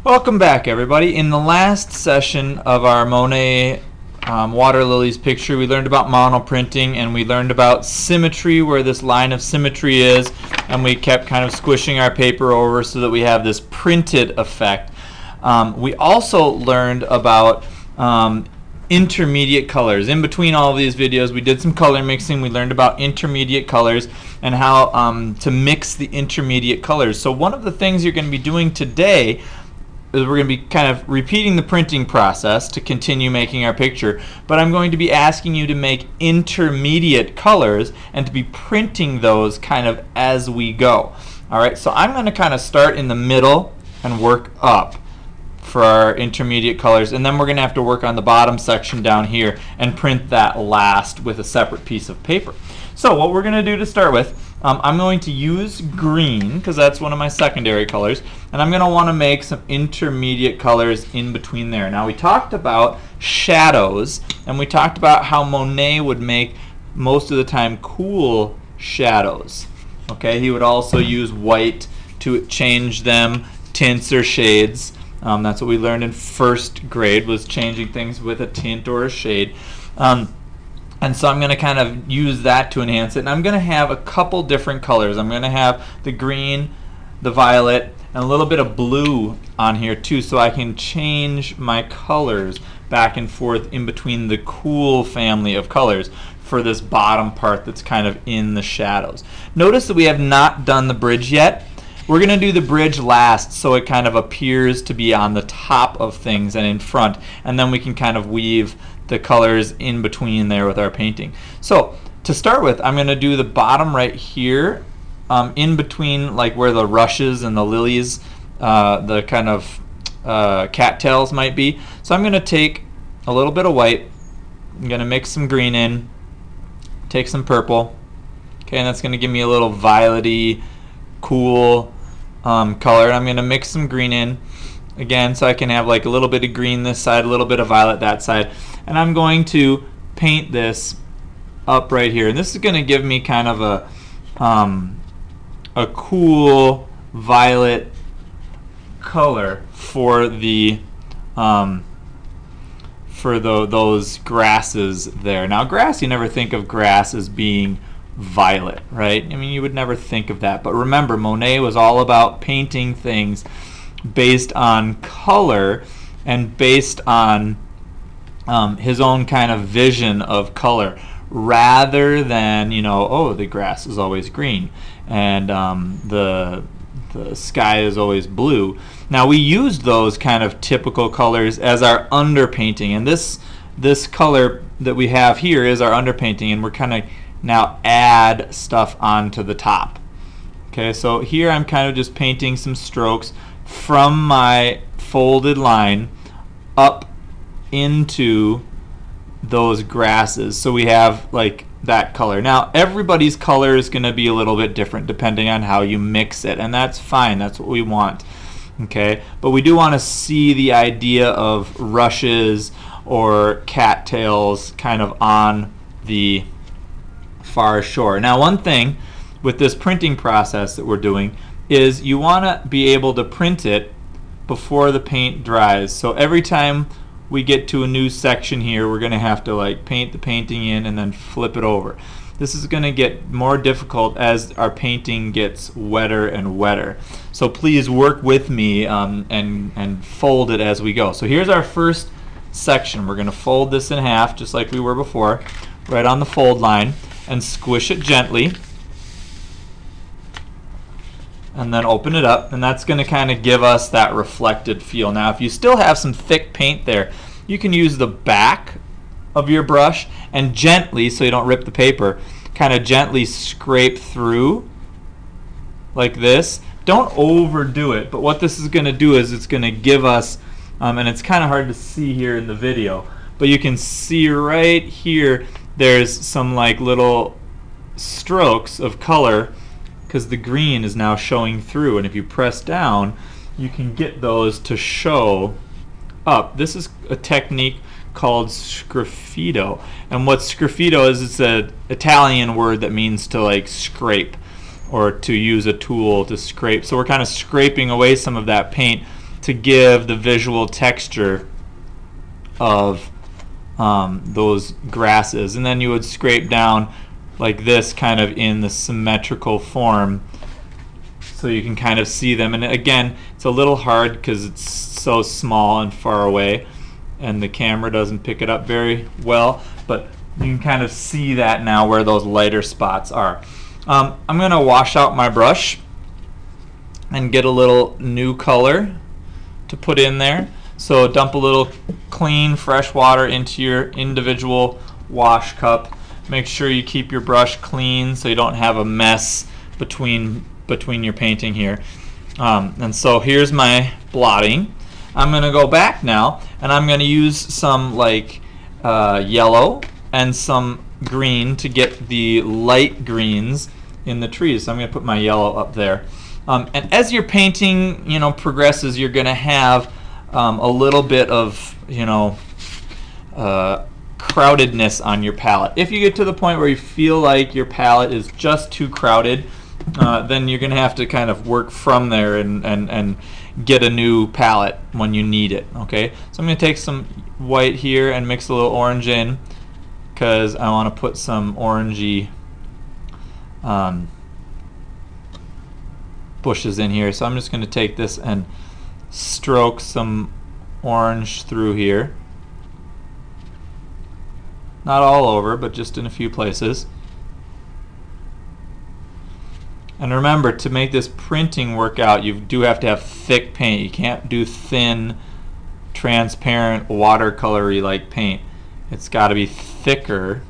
Welcome back, everybody. In the last session of our Monet water lilies picture, we learned about monoprinting and we learned about symmetry, where this line of symmetry is, and we kept kind of squishing our paper over so that we have this printed effect. We also learned about intermediate colors. In between all of these videos, we did some color mixing. We learned about intermediate colors and how to mix the intermediate colors. So one of the things you're going to be doing today is we're going to be kind of repeating the printing process to continue making our picture, but I'm going to be asking you to make intermediate colors and to be printing those kind of as we go. Alright, so I'm going to kind of start in the middle and work up for our intermediate colors, and then we're going to have to work on the bottom section down here and print that last with a separate piece of paper. So what we're going to do to start with, I'm going to use green because that's one of my secondary colors, and I'm going to want to make some intermediate colors in between there. Now we talked about shadows, and we talked about how Monet would make most of the time cool shadows. Okay, he would also use white to change them tints or shades. That's what we learned in first grade, was changing things with a tint or a shade. And so I'm going to kind of use that to enhance it. And I'm going to have a couple different colors. I'm going to have the green, the violet, and a little bit of blue on here too, so I can change my colors back and forth in between the cool family of colors for this bottom part that's kind of in the shadows. Notice that we have not done the bridge yet. We're going to do the bridge last, so it kind of appears to be on the top of things and in front, and then we can kind of weave the colors in between there with our painting. So to start with, I'm going to do the bottom right here, in between like where the rushes and the lilies, the kind of cattails might be. So I'm going to take a little bit of white, I'm going to mix some green in, take some purple, okay, and that's going to give me a little violet-y, cool color. I'm going to mix some green in again, so I can have like a little bit of green this side, a little bit of violet that side, and I'm going to paint this up right here. And this is going to give me kind of a cool violet color for the those grasses there. Now, grass, you never think of grass as being violet, right? I mean, you would never think of that. But remember, Monet was all about painting things based on color and based on his own kind of vision of color, rather than, you know, oh, the grass is always green and the sky is always blue. Now, we used those kind of typical colors as our underpainting, and this color that we have here is our underpainting, and we're kind of now add stuff onto the top. Okay, so here I'm kind of just painting some strokes from my folded line up into those grasses, so we have like that color. Now everybody's color is going to be a little bit different depending on how you mix it, and that's fine, that's what we want. Okay, but we do want to see the idea of rushes or cattails kind of on the far shore. Now, one thing with this printing process that we're doing is you want to be able to print it before the paint dries. So every time we get to a new section here, we're going to have to like paint the painting in and then flip it over. This is going to get more difficult as our painting gets wetter and wetter. So please work with me and fold it as we go. So here's our first section. We're going to fold this in half just like we were before, right on the fold line, and squish it gently, and then open it up, and that's going to kind of give us that reflected feel. Now, if you still have some thick paint there, you can use the back of your brush and gently, so you don't rip the paper, kind of gently scrape through like this. Don't overdo it, but what this is going to do is it's going to give us, and it's kind of hard to see here in the video, but you can see right here there's some like little strokes of color because the green is now showing through, and if you press down you can get those to show up. This is a technique called sgraffito, and what sgraffito is, it's an Italian word that means to like scrape or to use a tool to scrape. So we're kind of scraping away some of that paint to give the visual texture of those grasses. And then you would scrape down like this, kind of in the symmetrical form, so you can kind of see them. And again, it's a little hard because it's so small and far away, and the camera doesn't pick it up very well, but you can kind of see that now where those lighter spots are. I'm going to wash out my brush and get a little new color to put in there. So dump a little clean, fresh water into your individual wash cup. Make sure you keep your brush clean so you don't have a mess between your painting here. And so here's my blotting. I'm going to go back now, and I'm going to use some like yellow and some green to get the light greens in the trees. So I'm going to put my yellow up there. And as your painting, progresses, you're going to have a little bit of, crowdedness on your palette. If you get to the point where you feel like your palette is just too crowded, then you're going to have to kind of work from there and get a new palette when you need it. Okay, so I'm going to take some white here and mix a little orange in, because I want to put some orangey bushes in here. So I'm just going to take this and stroke some orange through here. Not all over, but just in a few places. And remember, to make this printing work out, you do have to have thick paint. You can't do thin, transparent, watercolory like paint. It's got to be thicker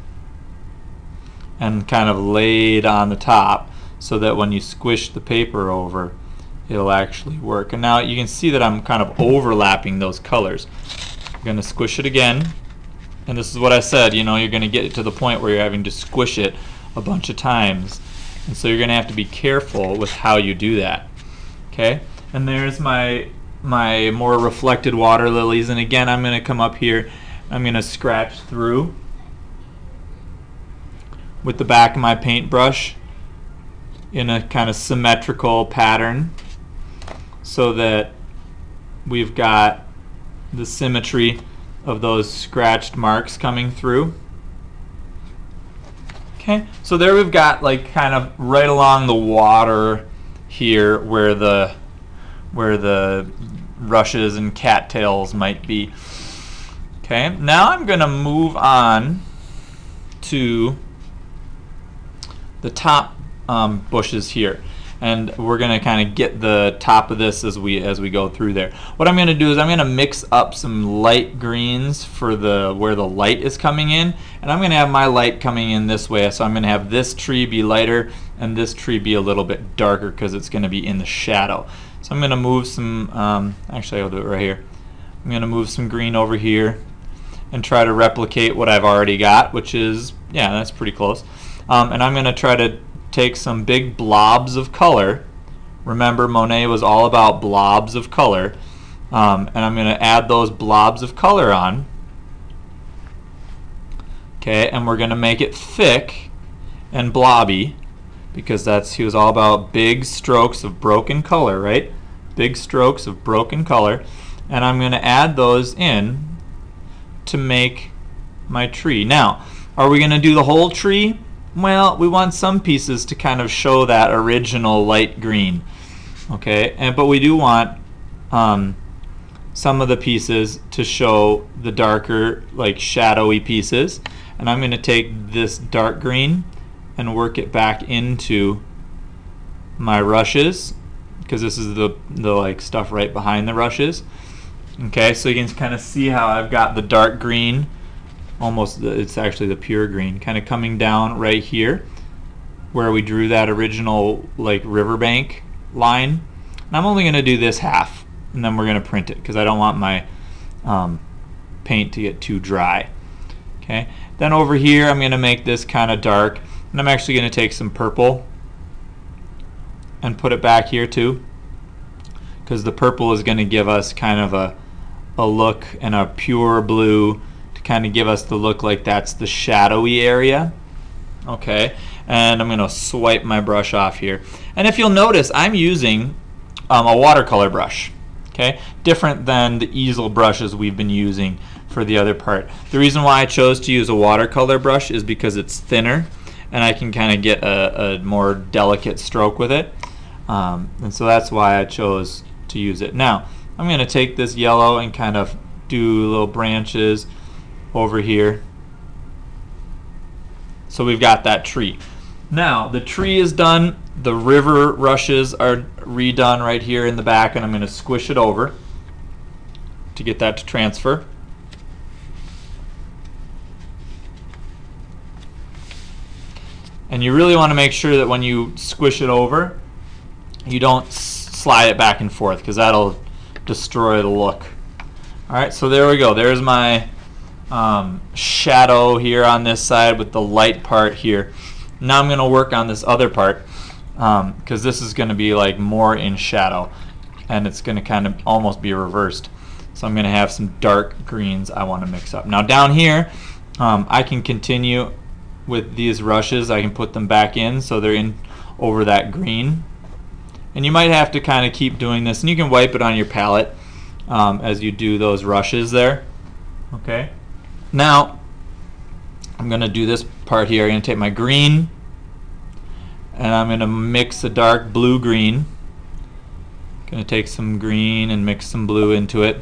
and kind of laid on the top, so that when you squish the paper over, it'll actually work. And now you can see that I'm kind of overlapping those colors. I'm going to squish it again. And this is what I said, you're going to get it to the point where you're having to squish it a bunch of times. And so you're going to have to be careful with how you do that. Okay? And there's my more reflected water lilies. And again, I'm going to come up here. I'm going to scratch through with the back of my paintbrush in a kind of symmetrical pattern, so that we've got the symmetry of those scratched marks coming through. Okay, so there we've got like kind of right along the water here where the rushes and cattails might be. Okay, now I'm going to move on to the top bushes here, and we're going to kind of get the top of this as we go through there. What I'm going to do is I'm going to mix up some light greens for where the light is coming in, and I'm going to have my light coming in this way. So I'm going to have this tree be lighter and this tree be a little bit darker, because it's going to be in the shadow. So I'm going to move some, actually I'll do it right here. I'm going to move some green over here and try to replicate what I've already got, which is, yeah, that's pretty close. And I'm going to try to take some big blobs of color. Remember, Monet was all about blobs of color. And I'm going to add those blobs of color on. Okay, and we're going to make it thick and blobby, because he was all about big strokes of broken color, right? Big strokes of broken color. And I'm going to add those in to make my tree. Now, are we going to do the whole tree? Well, we want some pieces to kind of show that original light green. Okay, but we do want some of the pieces to show the darker, like shadowy pieces. And I'm going to take this dark green and work it back into my rushes, because this is the like stuff right behind the rushes. Okay, so you can kind of see how I've got the dark green, it's actually the pure green, kind of coming down right here where we drew that original like riverbank line. And I'm only going to do this half, and then we're going to print it, because I don't want my paint to get too dry. Okay, then over here I'm going to make this kind of dark, and I'm actually going to take some purple and put it back here too, because the purple is going to give us kind of a look, and a pure blue to kind of give us the look like that's the shadowy area. Okay, and I'm going to swipe my brush off here. And if you'll notice, I'm using a watercolor brush. Okay, different than the easel brushes we've been using for the other part. The reason why I chose to use a watercolor brush is because it's thinner and I can kind of get a more delicate stroke with it. And so that's why I chose to use it. Now, I'm going to take this yellow and kind of do little branches over here. So we've got that tree. Now, the tree is done. The river rushes are redone right here in the back, and I'm going to squish it over to get that to transfer. And you really want to make sure that when you squish it over, you don't slide it back and forth, because that'll destroy the look. Alright, so there we go. There's my shadow here on this side with the light part here. Now I'm going to work on this other part, because this is going to be like more in shadow, and it's going to kind of almost be reversed. So I'm going to have some dark greens I want to mix up. Now down here, I can continue with these rushes. I can put them back in so they're in over that green. And you might have to kind of keep doing this, and you can wipe it on your palette as you do those rushes there. Okay. Now I'm going to do this part here. I'm going to take my green and I'm going to mix a dark blue green. Going to take some green and mix some blue into it.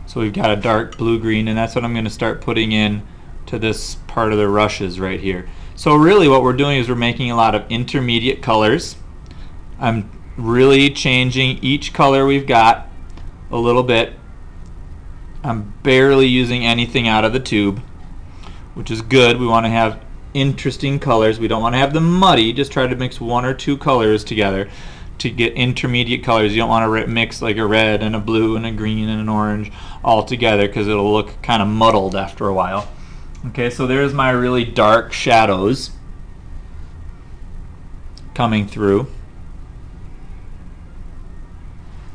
So we've got a dark blue green, and that's what I'm going to start putting in to this part of the rushes right here. So really what we're doing is we're making a lot of intermediate colors. I'm really changing each color we've got a little bit. I'm barely using anything out of the tube, which is good. We want to have interesting colors. We don't want to have them muddy. Just try to mix one or two colors together to get intermediate colors. You don't want to mix like a red and a blue and a green and an orange all together, because it'll look kind of muddled after a while. Okay, so there's my really dark shadows coming through.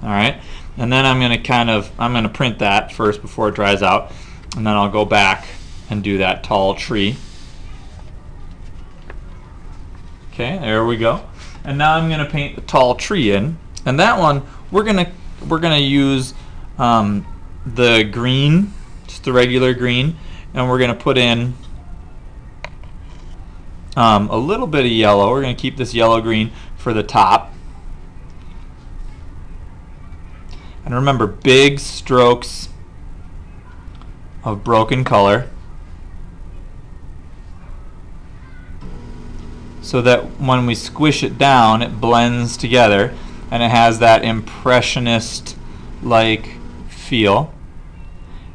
Alright, and then I'm going to print that first before it dries out, and then I'll go back and do that tall tree. Okay, there we go. And now I'm going to paint the tall tree in, and that one we're going to use the green, just the regular green, and we're going to put in a little bit of yellow. We're going to keep this yellow green for the top. And remember, big strokes of broken color, so that when we squish it down, it blends together and it has that impressionist-like feel.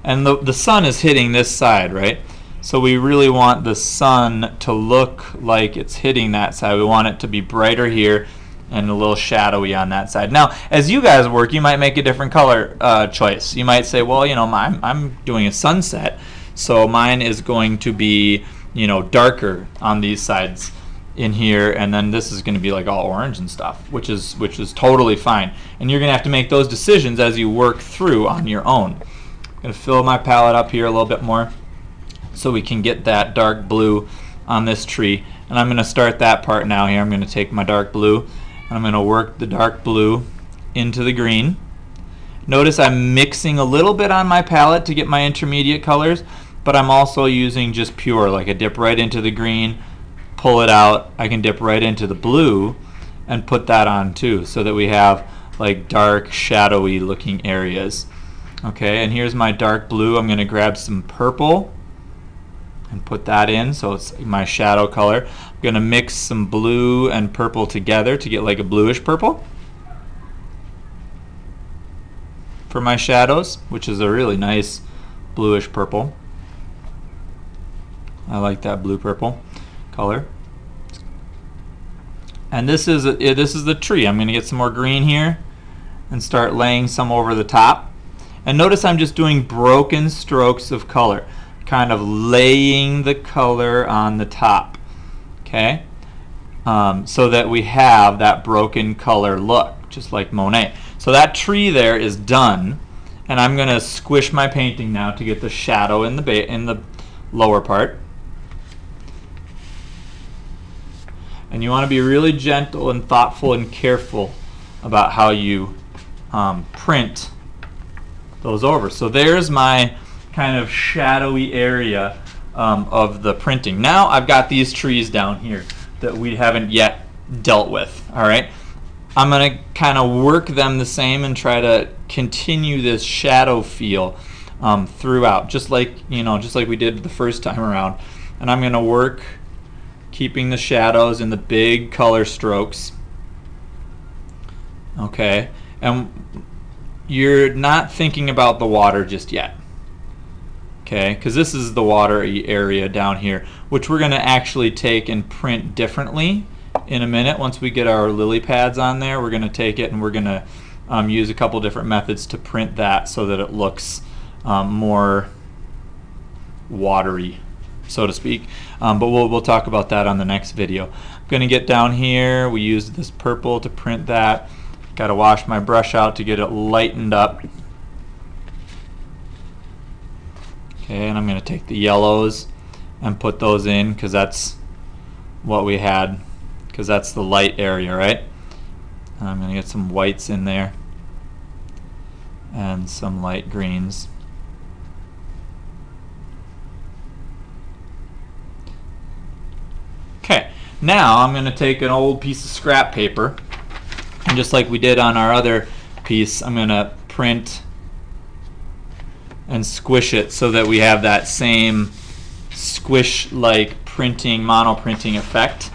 And the sun is hitting this side, right? So we really want the sun to look like it's hitting that side. We want it to be brighter here and a little shadowy on that side. Now, as you guys work, you might make a different color choice. You might say, well, you know, I'm doing a sunset, so mine is going to be, you know, darker on these sides in here, and then this is going to be like all orange and stuff, which is totally fine. And you're going to have to make those decisions as you work through on your own. I'm going to fill my palette up here a little bit more so we can get that dark blue on this tree. And I'm going to start that part now here. I'm going to take my dark blue and I'm going to work the dark blue into the green. Notice I'm mixing a little bit on my palette to get my intermediate colors, but I'm also using just pure, like I dip right into the green, pull it out, I can dip right into the blue and put that on too, so that we have like dark shadowy looking areas. Okay, and here's my dark blue. I'm going to grab some purple and put that in, so it's my shadow color. I'm going to mix some blue and purple together to get like a bluish purple for my shadows, which is a really nice bluish purple. I like that blue purple color. And this is the tree. I'm going to get some more green here and start laying some over the top. And notice I'm just doing broken strokes of color, kind of laying the color on the top, okay? So that we have that broken color look, just like Monet. So that tree there is done, and I'm going to squish my painting now to get the shadow in the lower part. And you want to be really gentle and thoughtful and careful about how you print those over. So there's my kind of shadowy area of the printing. Now I've got these trees down here that we haven't yet dealt with. All right, I'm going to kind of work them the same and try to continue this shadow feel throughout, just like we did the first time around. And I'm going to work keeping the shadows in the big color strokes. Okay, and you're not thinking about the water just yet. Okay, because this is the watery area down here, which we're going to actually take and print differently in a minute. Once we get our lily pads on there, we're going to take it and we're going to use a couple different methods to print that so that it looks more watery, so to speak. But we'll talk about that on the next video. I'm going to get down here. We used this purple to print that. Got to wash my brush out to get it lightened up. Okay, and I'm going to take the yellows and put those in because that's what we had, because that's the light area, right? And I'm going to get some whites in there and some light greens. Okay, now I'm going to take an old piece of scrap paper, and just like we did on our other piece, I'm going to print and squish it so that we have that same squish-like printing, mono printing effect.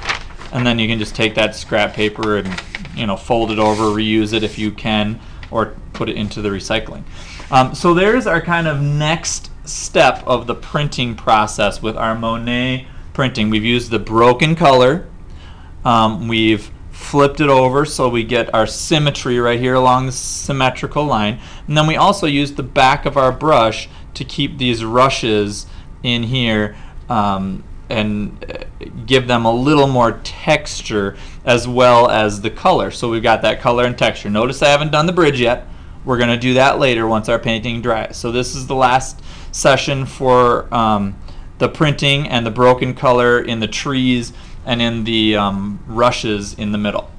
And then you can just take that scrap paper and fold it over, reuse it if you can, or put it into the recycling. So there's our kind of next step of the printing process with our Monet printing. We've used the broken color. We've flipped it over so we get our symmetry right here along the symmetrical line, and then we also use the back of our brush to keep these rushes in here and give them a little more texture as well as the color. So we've got that color and texture. Notice I haven't done the bridge yet. We're going to do that later once our painting dries. So this is the last session for the printing and the broken color in the trees and in the rushes in the middle.